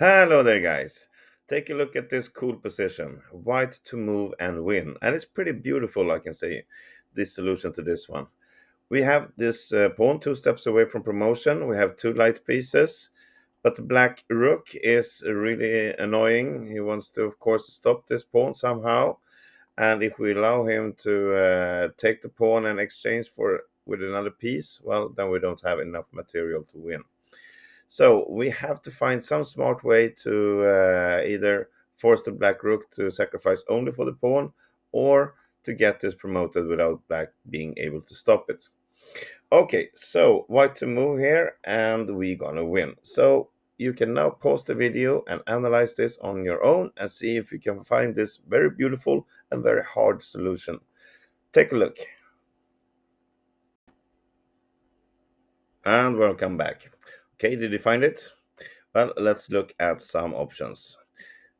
Hello there, guys. Take a look at this cool position. White to move and win. And it's pretty beautiful, I can say, this solution to this one. We have this pawn 2 steps away from promotion. We have 2 light pieces. But the black rook is really annoying. He wants to, of course, stop this pawn somehow. And if we allow him to take the pawn and exchange for with another piece, well, then we don't have enough material to win. So we have to find some smart way to either force the black rook to sacrifice only for the pawn, or to get this promoted without black being able to stop it. Okay, so white to move here, and we gonna win. So you can now pause the video and analyze this on your own and see if you can find this very beautiful and very hard solution. Take a look. And welcome back. Okay, did you find it? Well, let's look at some options.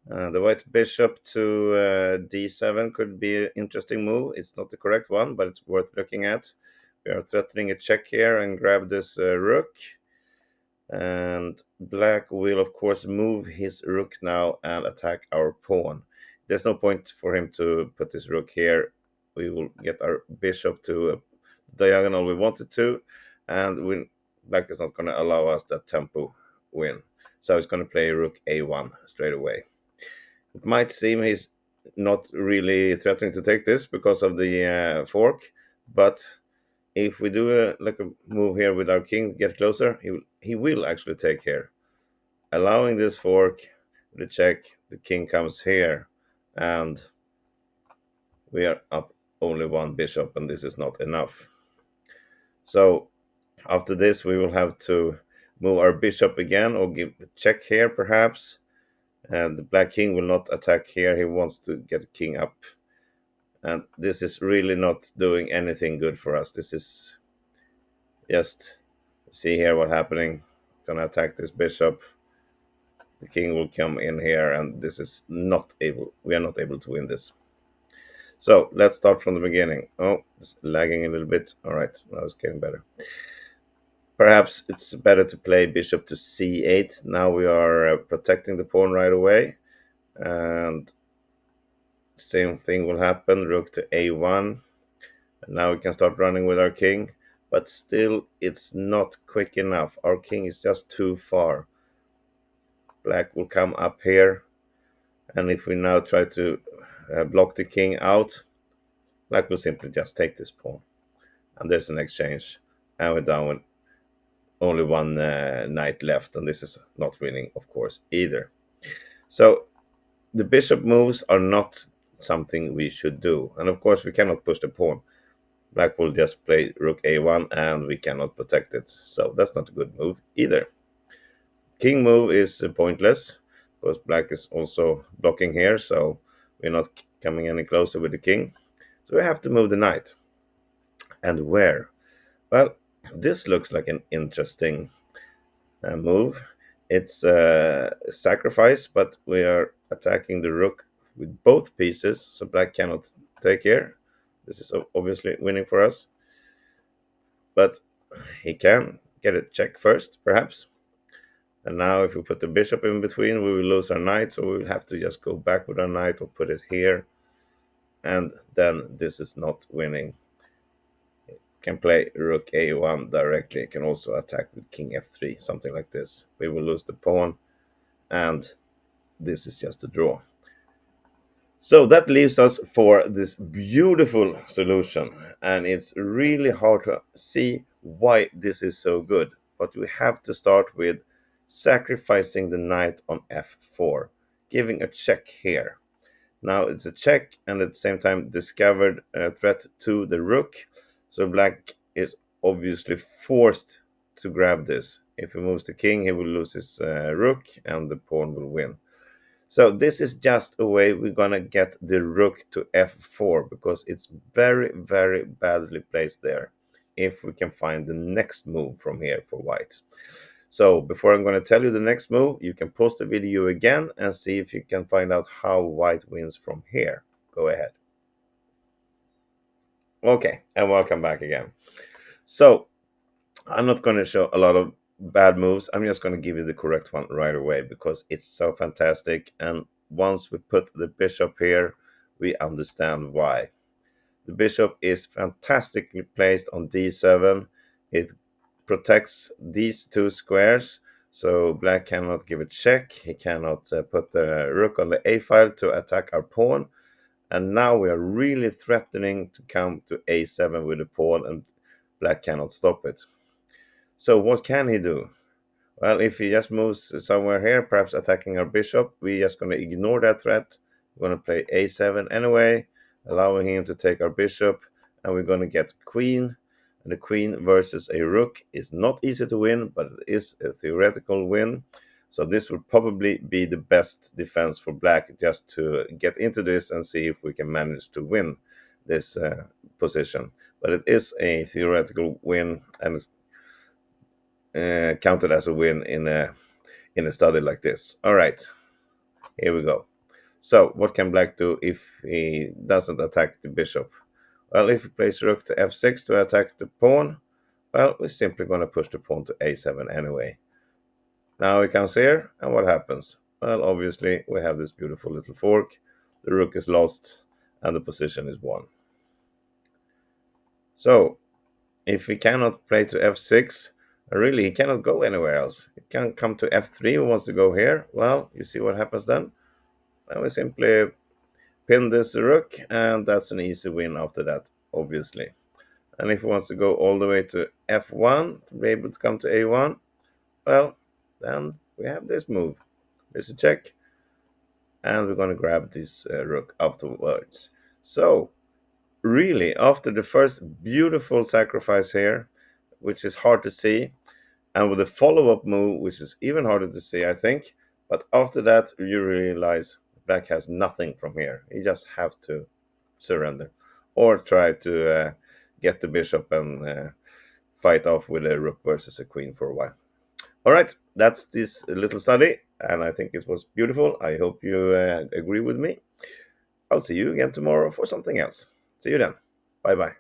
The white bishop to d7 could be an interesting move. It's not the correct one, but it's worth looking at. We are threatening a check here and grab this rook. And black will, of course, move his rook now and attack our pawn. There's no point for him to put his rook here. We will get our bishop to a diagonal we wanted to, and black is not going to allow us that tempo win. So he's going to play rook a1 straight away. It might seem he's not really threatening to take this because of the fork, but if we do a move here with our king, get closer, he will actually take here. Allowing this fork, the check, the king comes here, and we are up only one bishop, and this is not enough. So after this, we will have to move our bishop again, or give a check here perhaps. And the black king will not attack here. He wants to get the king up. And this is really not doing anything good for us. This is just, see here what happening. Gonna attack this bishop. The king will come in here, and this is not able. We are not able to win this. So let's start from the beginning. Oh, it's lagging a little bit. All right, now it's getting better. Perhaps it's better to play bishop to c8. Now we are protecting the pawn right away. And same thing will happen, rook to a1. And now we can start running with our king. But still, it's not quick enough. Our king is just too far. Black will come up here. And if we now try to block the king out, black will simply just take this pawn. And there's an exchange. And we're down with only one knight left. And this is not winning, of course, either. So the bishop moves are not something we should do. And of course, we cannot push the pawn. Black will just play rook a1, and we cannot protect it. So that's not a good move either. King move is pointless, because black is also blocking here, so we're not coming any closer with the king. So we have to move the knight. And where? Well, this looks like an interesting move. It's a sacrifice, but we are attacking the rook with both pieces, so black cannot take here. This is obviously winning for us. But he can get a check first, perhaps. And now if we put the bishop in between, we will lose our knight, so we will have to just go back with our knight or put it here. And then this is not winning. Can play rook a1 directly. Can also attack with king f3, something like this. We will lose the pawn, and this is just a draw. So that leaves us for this beautiful solution, and it's really hard to see why this is so good. But we have to start with sacrificing the knight on f4, giving a check here. Now it's a check, and at the same time discovered a threat to the rook. So black is obviously forced to grab this. If he moves the king, he will lose his rook, and the pawn will win. So this is just a way we're going to get the rook to f4, because it's very, very badly placed there. If we can find the next move from here for white. So before I'm going to tell you the next move, you can pause the video again and see if you can find out how white wins from here. Go ahead. Okay, and welcome back again. So I'm not going to show a lot of bad moves, I'm just going to give you the correct one right away because it's so fantastic. And once we put the bishop here, we understand why. The bishop is fantastically placed on d7. It protects these two squares, so black cannot give a check. He cannot put the rook on the a file to attack our pawn. And now we are really threatening to come to a7 with the pawn, and black cannot stop it. So what can he do? Well, if he just moves somewhere here, perhaps attacking our bishop, we're just going to ignore that threat. We're going to play a7 anyway, allowing him to take our bishop, and we're going to get queen. And the queen versus a rook is not easy to win, but it is a theoretical win. So this will probably be the best defense for black, just to get into this and see if we can manage to win this position. But it is a theoretical win, and counted as a win in a study like this. All right, here we go. So what can black do if he doesn't attack the bishop? Well, if he plays rook to f6 to attack the pawn, well, we're simply going to push the pawn to a7 anyway. Now he comes here, and what happens? Well, obviously, we have this beautiful little fork. The rook is lost, and the position is won. So, if he cannot play to f6, really, he cannot go anywhere else. He can come to f3, he wants to go here. Well, you see what happens then? Then we simply pin this rook, and that's an easy win after that, obviously. And if he wants to go all the way to f1 to be able to come to a1, well, then we have this move. There's a check, and we're going to grab this rook afterwards. So, really, after the first beautiful sacrifice here, which is hard to see, and with a follow-up move, which is even harder to see, I think. But after that, you realize black has nothing from here. You just have to surrender, or try to get the bishop and fight off with a rook versus a queen for a while. All right, that's this little study, and I think it was beautiful. I hope you agree with me. I'll see you again tomorrow for something else. See you then. Bye bye.